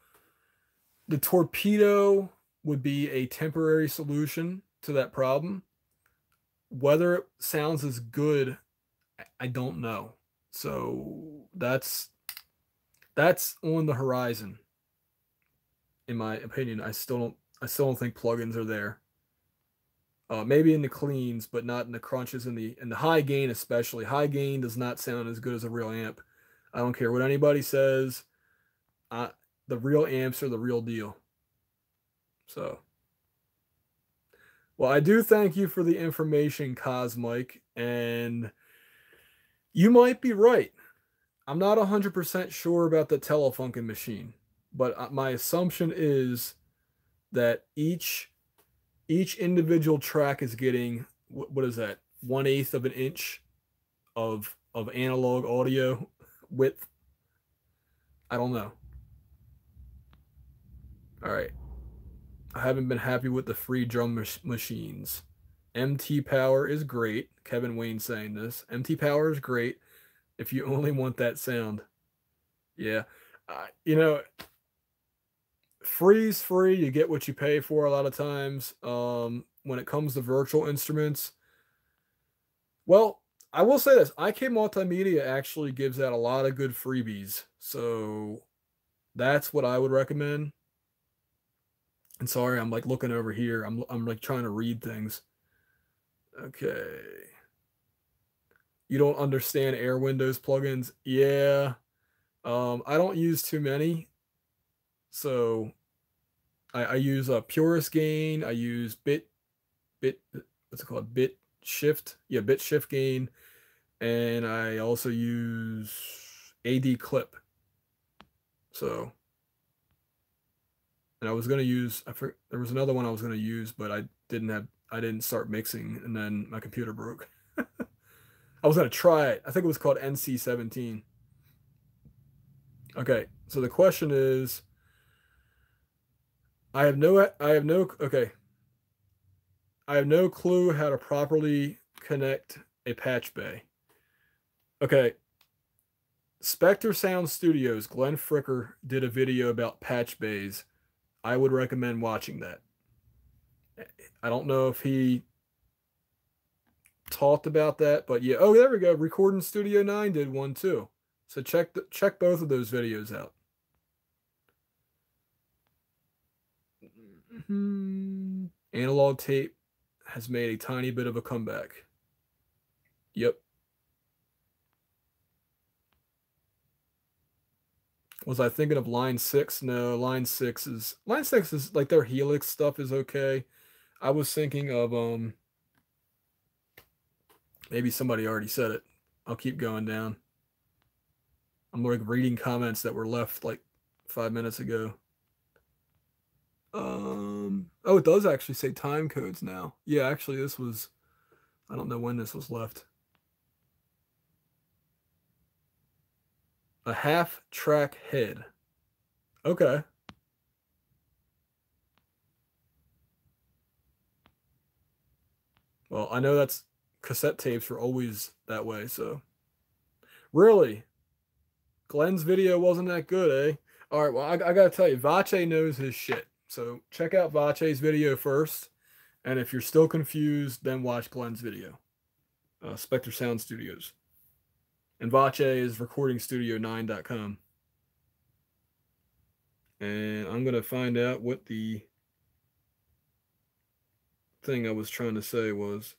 [SPEAKER 1] The torpedo would be a temporary solution to that problem. Whether it sounds as good, I don't know. So that's on the horizon, in my opinion. I still don't think plugins are there. Maybe in the cleans, but not in the crunches and the high gain especially. High gain does not sound as good as a real amp. I don't care what anybody says. The real amps are the real deal. So, well, I do thank you for the information, Cosmike, and you might be right. I'm not 100% sure about the Telefunken machine, but my assumption is that each individual track is getting what is that, 1/8 of an inch of analog audio width. I don't know. All right. I haven't been happy with the free drum machines. MT Power is great. Kevin Wayne saying this. MT Power is great if you only want that sound. Yeah. You know, free's free. You get what you pay for a lot of times. When it comes to virtual instruments, well, I will say this. IK Multimedia actually gives out a lot of good freebies. So that's what I would recommend. And sorry, I'm like looking over here. I'm like trying to read things. Okay. You don't understand Air Windows plugins? Yeah. I don't use too many. So I use a Purist Gain. I use what's it called? Bit Shift. Yeah, Bit Shift Gain. And I also use AD Clip. So, and I was gonna use, there was another one I was gonna use, but I didn't start mixing, and then my computer broke. I was gonna try it. I think it was called NC17. Okay, so the question is, okay. I have no clue how to properly connect a patch bay. Okay. Spectre Sound Studios, Glenn Fricker did a video about patch bays. I would recommend watching that. I don't know if he talked about that, but yeah. Oh, there we go. Recording Studio 9 did one too. So check both of those videos out. Analog tape has made a tiny bit of a comeback. Yep. Was I thinking of line 6? No, line 6 is like their Helix stuff is okay. I was thinking of maybe somebody already said it. I'll keep going down. I'm like reading comments that were left like 5 minutes ago. Oh, it does actually say time codes now. Yeah, actually this was, I don't know when this was left. A half track head. Okay. Well, I know that's cassette tapes were always that way, so. Really? Glenn's video wasn't that good, eh? All right, well, I gotta tell you, Vache knows his shit. So check out Vache's video first, and if you're still confused, then watch Glenn's video. Spectre Sound Studios. And Vache is recordingstudio9.com. And I'm going to find out what the thing I was trying to say was.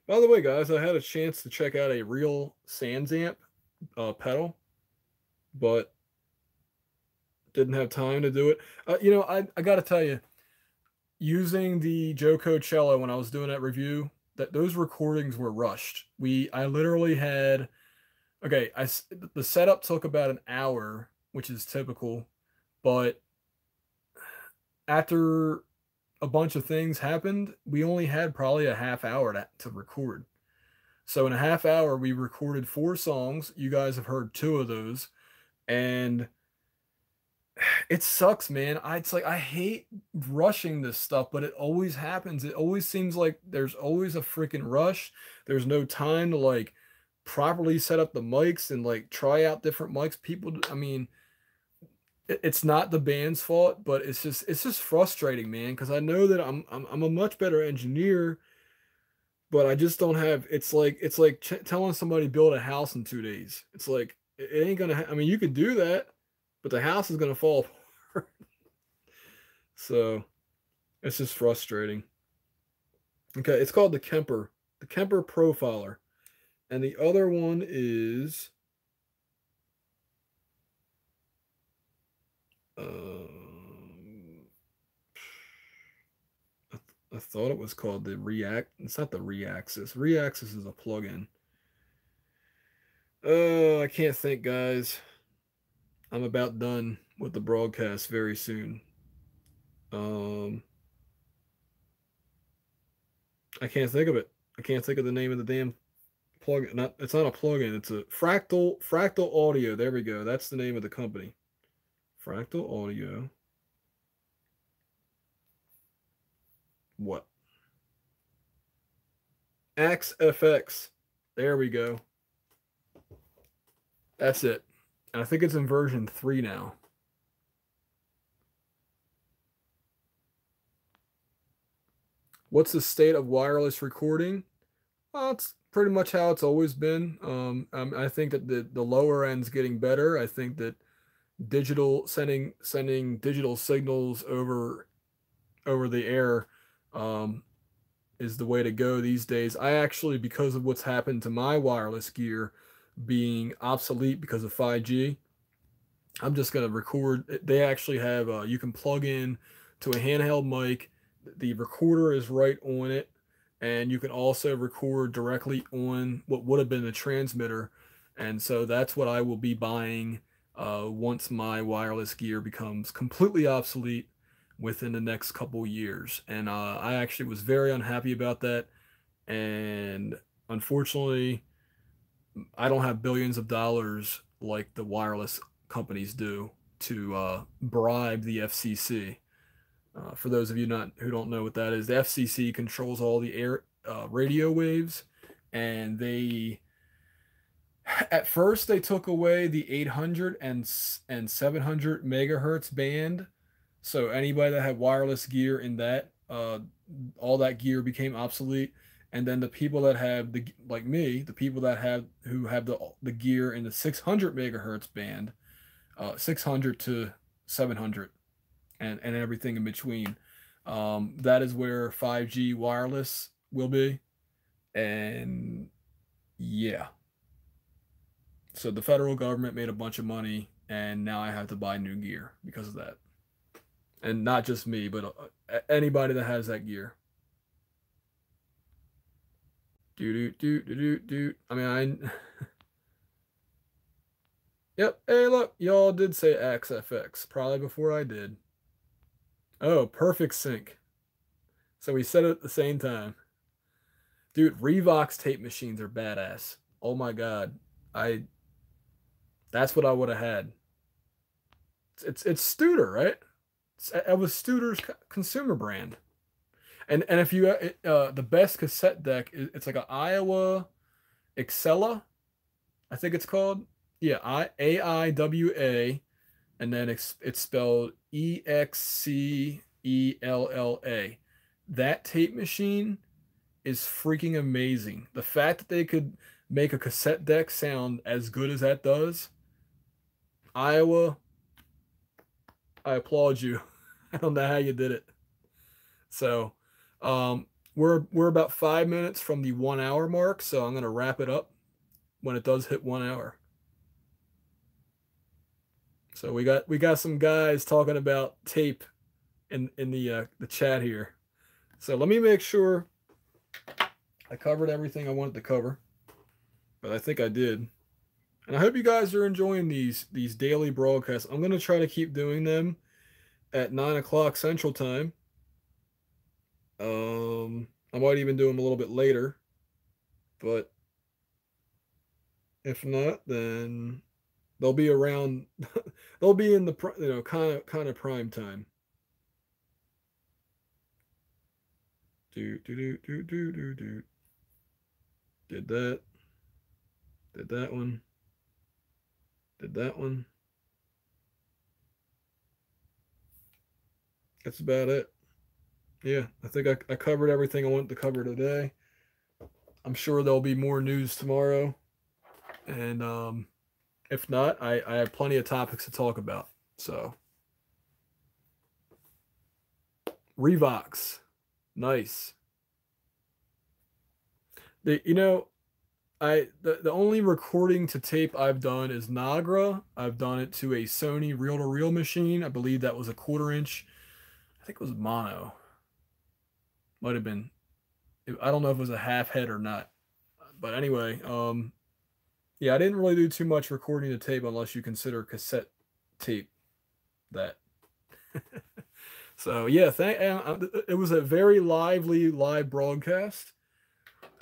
[SPEAKER 1] By the way, guys, I had a chance to check out a real Sans amp pedal, but didn't have time to do it. You know, I got to tell you, using the Joko cello when I was doing that review, that those recordings were rushed. I literally had, okay, the setup took about an hour, which is typical, but after a bunch of things happened, we only had probably a half hour to record. So in a half hour, we recorded 4 songs. You guys have heard 2 of those, and it sucks, man. It's like I hate rushing this stuff, but it always happens. It always seems like there's always a freaking rush. There's no time to like properly set up the mics and like try out different mics. People, I mean, it's not the band's fault, but it's just frustrating, man. Because I know that I'm a much better engineer, but I just don't have. It's like telling somebody build a house in 2 days. It's like it ain't gonna. I mean, you could do that, but the house is gonna fall apart. So it's just frustrating. Okay, it's called the Kemper Profiler, and the other one is um, I thought it was called the React. It's not the Reaxis. Reaxis is a plugin. Oh, I can't think, guys. I'm about done with the broadcast very soon. Um, I can't think of it. I can't think of the name of the damn plugin. Not it's not a plugin. It's a Fractal Audio. There we go. That's the name of the company. Fractal Audio. What? XFX. There we go. That's it. And I think it's in version 3 now. What's the state of wireless recording? Well, it's pretty much how it's always been. I think that the lower end's getting better. I think that digital sending digital signals over the air um, is the way to go these days. I actually, because of what's happened to my wireless gear being obsolete because of 5G, I'm just gonna record. They actually have you can plug in to a handheld mic. The recorder is right on it, and you can also record directly on what would have been a transmitter. And so that's what I will be buying once my wireless gear becomes completely obsolete within the next couple years. And I actually was very unhappy about that. And unfortunately, I don't have billions of dollars like the wireless companies do to bribe the FCC. For those of you not who don't know what that is, the FCC controls all the air radio waves, and they at first they took away the 800 and 700 megahertz band. So anybody that had wireless gear in that, all that gear became obsolete. And then the people that have the like me, the people that have who have the gear in the 600 megahertz band, 600 to 700, and everything in between. That is where 5G wireless will be. And yeah, so the federal government made a bunch of money, and now I have to buy new gear because of that. And not just me, but anybody that has that gear. Do do do do do do. I mean, I. Yep. Hey, look, y'all did say XFX probably before I did. Oh, perfect sync. So we said it at the same time. Dude, Revox tape machines are badass. Oh my god. I That's what I would have had. It's Studer, right? It was Studer's consumer brand. And if you the best cassette deck, it's like an Iowa Excella, I think it's called. Yeah, AIWA, and then it's spelled EXCELLA. That tape machine is freaking amazing. The fact that they could make a cassette deck sound as good as that does, Iowa, I applaud you. I don't know how you did it. So, we're about 5 minutes from the 1 hour mark, so I'm gonna wrap it up when it does hit 1 hour. So we got some guys talking about tape in the chat here. So let me make sure I covered everything I wanted to cover, but I think I did. And I hope you guys are enjoying these daily broadcasts. I'm gonna try to keep doing them at 9 o'clock Central Time. I might even do them a little bit later, but if not, then they'll be around. They'll be in the kind of prime time. Do do do do do do do. Did that. Did that one. Did that one. That's about it. Yeah, I think I covered everything I wanted to cover today. I'm sure there'll be more news tomorrow. And if not, I have plenty of topics to talk about. So, Revox. Nice. You know, the only recording to tape I've done is Nagra. I've done it to a Sony reel-to-reel machine. I believe that was a 1/4 inch. I think it was mono. Might have been. I don't know if it was a half head or not. But anyway, yeah, I didn't really do too much recording to tape unless you consider cassette tape that. So yeah, it was a very lively live broadcast.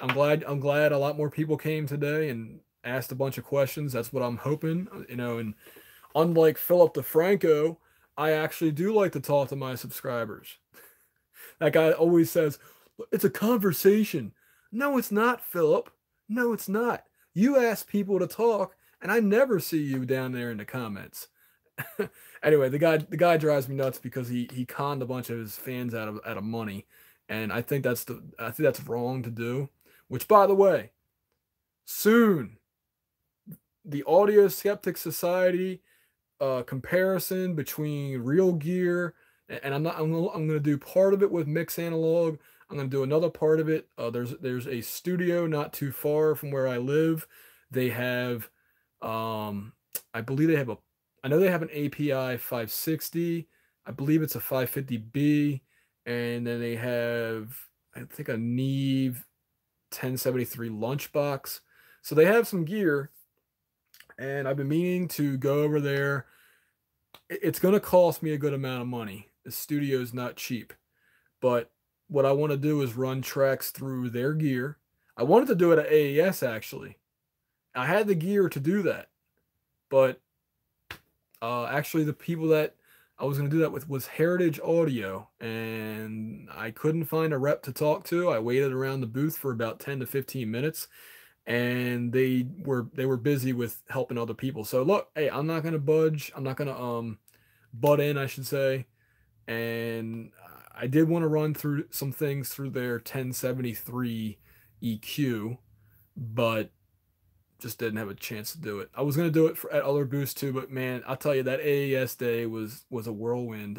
[SPEAKER 1] I'm glad a lot more people came today and asked a bunch of questions. That's what I'm hoping, and unlike Philip DeFranco, I actually do like to talk to my subscribers. That guy always says, "It's a conversation." No, it's not, Philip. No, it's not. You ask people to talk, and I never see you down there in the comments. Anyway, the guy drives me nuts because he conned a bunch of his fans out of money, and I think that's wrong to do. Which, by the way, soon the Audio Skeptic Society comparison between real gear, and I'm gonna do part of it with Mix Analog. I'm gonna do another part of it. There's a studio not too far from where I live. They have I believe they have I know they have an API 560. I believe it's a 550B, and then they have, I think, a Neve 1073 lunchbox. So they have some gear, and I've been meaning to go over there. It's going to cost me a good amount of money. The studio is not cheap, but what I want to do is run tracks through their gear. I wanted to do it at AES actually. I had the gear to do that, but actually the people that I was going to do that with was Heritage Audio, and I couldn't find a rep to talk to. I waited around the booth for about 10 to 15 minutes, and they were busy with helping other people. So look, hey, I'm not going to budge. I'm not going to butt in, I should say. And I did want to run through some things through their 1073 EQ, but just didn't have a chance to do it. I was gonna do it at other booths too, but man, I'll tell you that AES day was a whirlwind.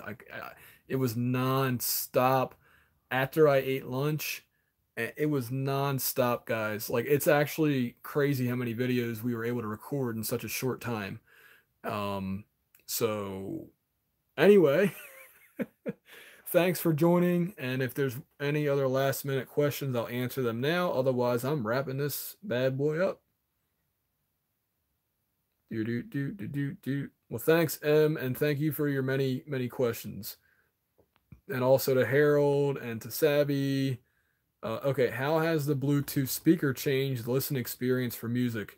[SPEAKER 1] It was non-stop. After I ate lunch, it was non-stop, guys. Like, it's actually crazy how many videos we were able to record in such a short time. So anyway, thanks for joining. And if there's any other last minute questions, I'll answer them now. Otherwise, I'm wrapping this bad boy up. Well, thanks, M, and thank you for your many, many questions. And also to Harold and to Savvy. Okay, how has the Bluetooth speaker changed the listening experience for music?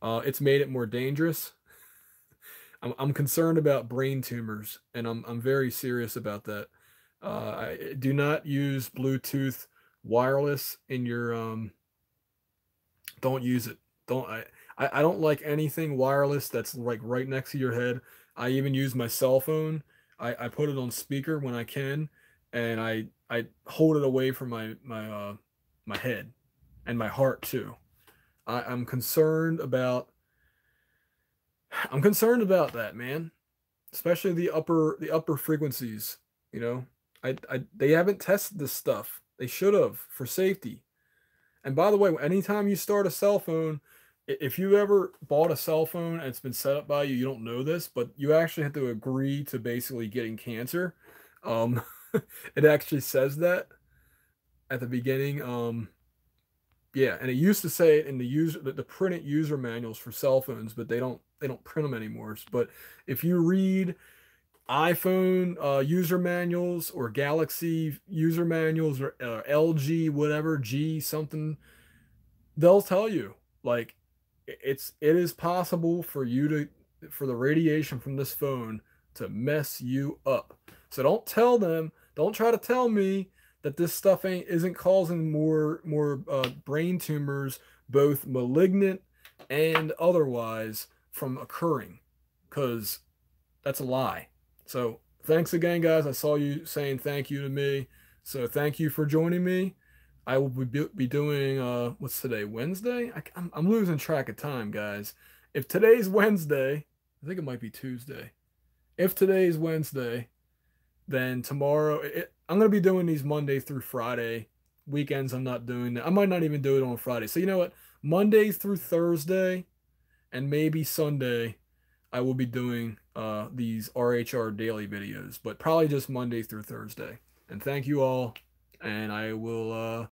[SPEAKER 1] It's made it more dangerous. I'm concerned about brain tumors, and I'm very serious about that. I do not use Bluetooth wireless in your don't use it. I don't like anything wireless that's like right next to your head. I even use my cell phone. I put it on speaker when I can, and I hold it away from my head and my heart too. I'm concerned about that, man. Especially the upper frequencies, you know. They haven't tested this stuff. They should have, for safety. And by the way, anytime you start a cell phone, if you ever bought a cell phone and it's been set up by you, you don't know this, but you actually have to agree to basically getting cancer. Um, it actually says that at the beginning. Yeah, and it used to say it in the printed user manuals for cell phones, but they don't print them anymore. But if you read iPhone user manuals or Galaxy user manuals or LG whatever G something, they'll tell you, like, it is possible for the radiation from this phone to mess you up. So don't try to tell me that this stuff isn't causing more brain tumors, both malignant and otherwise from occurring, because that's a lie. So thanks again, guys. I saw you saying thank you to me. So thank you for joining me. I will be doing, what's today? Wednesday? I'm losing track of time, guys. If today's Wednesday, I think it might be Tuesday. If today's Wednesday, then tomorrow, I'm going to be doing these Monday through Friday. Weekends, I'm not doing that. I might not even do it on Friday. So you know what? Monday through Thursday and maybe Sunday, I will be doing these RHR daily videos, but probably just Monday through Thursday. And thank you all, and I will